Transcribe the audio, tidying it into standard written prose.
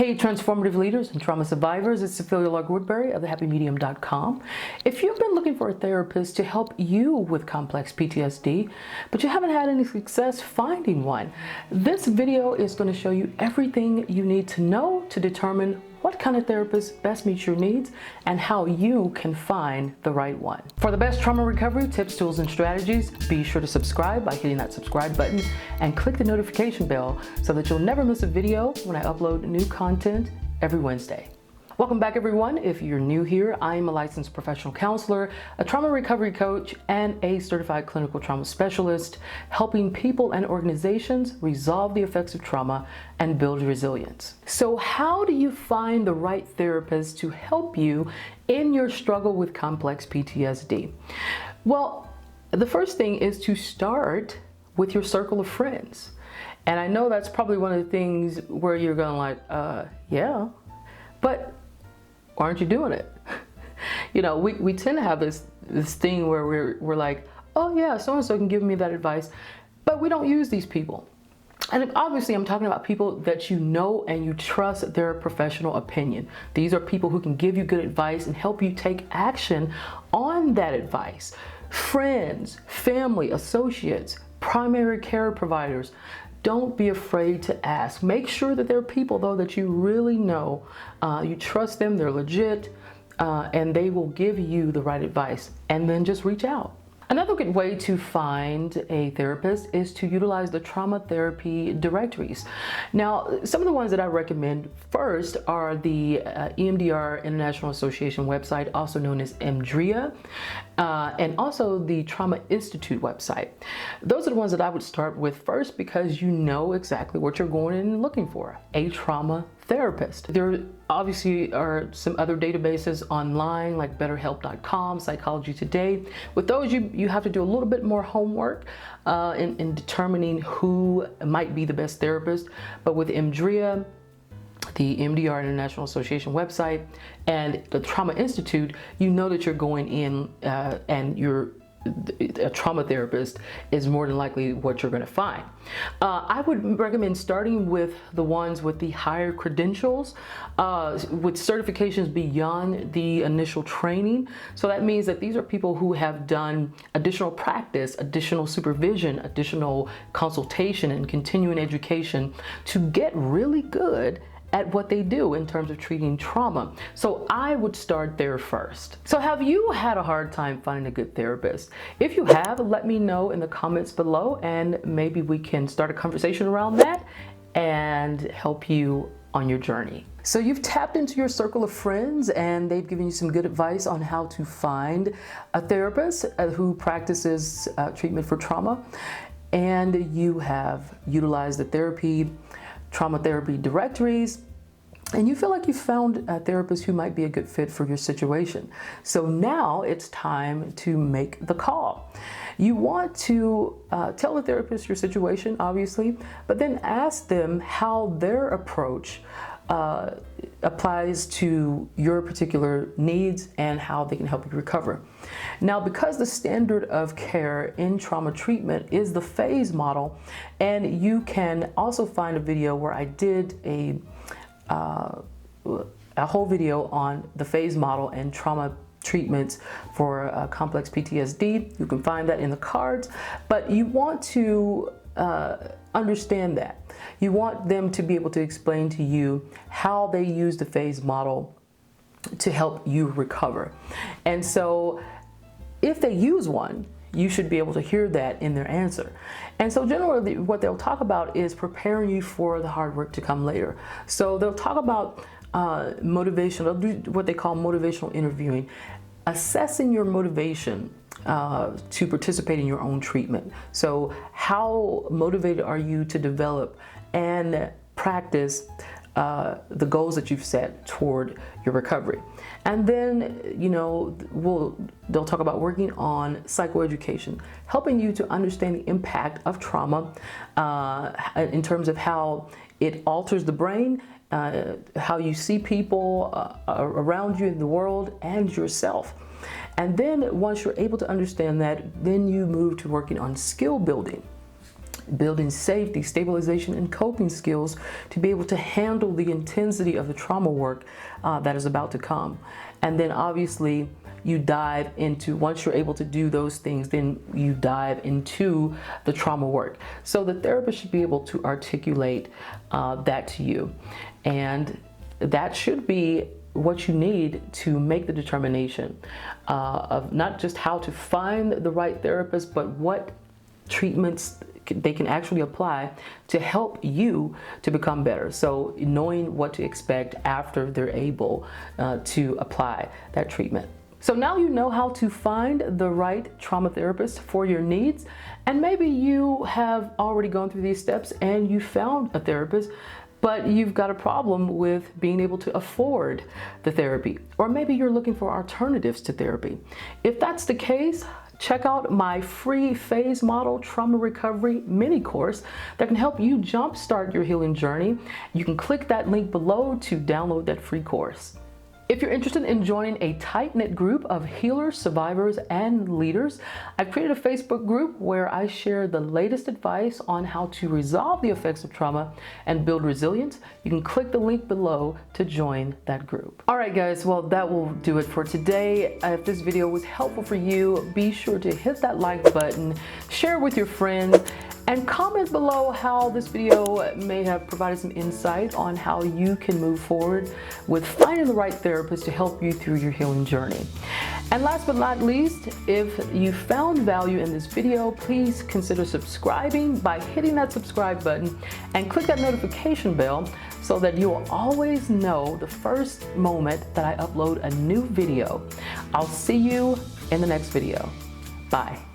Hey, transformative leaders and trauma survivors, it's sophilialarkwoodbury of thehappymedium.com. If you've been looking for a therapist to help you with complex PTSD, but you haven't had any success finding one, this video is going to show you everything you need to know to determine what kind of therapist best meets your needs and how you can find the right one. For the best trauma recovery tips, tools, and strategies, be sure to subscribe by hitting that subscribe button and click the notification bell so that you'll never miss a video when I upload new content every Wednesday. Welcome back, everyone. If you're new here, I'm a licensed professional counselor, a trauma recovery coach, and a certified clinical trauma specialist, helping people and organizations resolve the effects of trauma and build resilience. So how do you find the right therapist to help you in your struggle with complex PTSD? Well, the first thing is to start with your circle of friends. And I know that's probably one of the things where you're going like, yeah, but why aren't you doing it? You know, we tend to have this thing where we're like, oh yeah, so-and-so can give me that advice, but we don't use these people. And obviously I'm talking about people that you know and you trust their professional opinion. These are people who can give you good advice and help you take action on that advice. Friends, family, associates, primary care providers. Don't be afraid to ask. Make sure that there are people, though, that you really know. You trust them, they're legit, and they will give you the right advice. And then just reach out. Another good way to find a therapist is to utilize the trauma therapy directories. Now, some of the ones that I recommend first are the EMDR International Association website, also known as EMDRIA, and also the Trauma Institute website. Those are the ones that I would start with first because you know exactly what you're going in and looking for, a trauma therapist. There obviously are some other databases online like betterhelp.com, Psychology Today. With those, you have to do a little bit more homework in determining who might be the best therapist. But with EMDRIA, the MDR International Association website, and the Trauma Institute, you know that you're going in and a trauma therapist is more than likely what you're going to find. I would recommend starting with the ones with the higher credentials, with certifications beyond the initial training. So that means that these are people who have done additional practice, additional supervision, additional consultation, and continuing education to get really good at what they do in terms of treating trauma. So I would start there first. So have you had a hard time finding a good therapist? If you have, let me know in the comments below and maybe we can start a conversation around that and help you on your journey. So you've tapped into your circle of friends and they've given you some good advice on how to find a therapist who practices treatment for trauma, and you have utilized the trauma therapy directories, and you feel like you found a therapist who might be a good fit for your situation. So now it's time to make the call. You want to tell the therapist your situation, obviously, but then ask them how their approach applies to your particular needs and how they can help you recover. Now, because the standard of care in trauma treatment is the phase model, and you can also find a video where I did a whole video on the phase model and trauma treatments for complex PTSD. You can find that in the cards, but you want to understand that. You want them to be able to explain to you how they use the phase model to help you recover. And so if they use one, you should be able to hear that in their answer. And so generally what they'll talk about is preparing you for the hard work to come later. So they'll talk about motivation. They'll do what they call motivational interviewing, assessing your motivation to participate in your own treatment. So how motivated are you to develop and practice the goals that you've set toward your recovery? And then, you know, they'll talk about working on psychoeducation, helping you to understand the impact of trauma in terms of how it alters the brain, how you see people around you in the world and yourself. And then once you're able to understand that, then you move to working on skill building. building safety, stabilization, and coping skills to be able to handle the intensity of the trauma work that is about to come. And then obviously you dive into, once you're able to do those things, then you dive into the trauma work. So the therapist should be able to articulate that to you. And that should be what you need to make the determination of not just how to find the right therapist, but what treatments they can actually apply to help you to become better. So knowing what to expect after they're able to apply that treatment. So now you know how to find the right trauma therapist for your needs, and maybe you have already gone through these steps and you found a therapist, but you've got a problem with being able to afford the therapy, or maybe you're looking for alternatives to therapy. If that's the case, check out my free phase model trauma recovery mini course that can help you jumpstart your healing journey. You can click that link below to download that free course. If you're interested in joining a tight-knit group of healers, survivors, and leaders, I've created a Facebook group where I share the latest advice on how to resolve the effects of trauma and build resilience. You can click the link below to join that group. All right, guys, well, that will do it for today. If this video was helpful for you, be sure to hit that like button, share it with your friends, and comment below how this video may have provided some insight on how you can move forward with finding the right therapist to help you through your healing journey. And last but not least, if you found value in this video, please consider subscribing by hitting that subscribe button and click that notification bell so that you will always know the first moment that I upload a new video. I'll see you in the next video. Bye.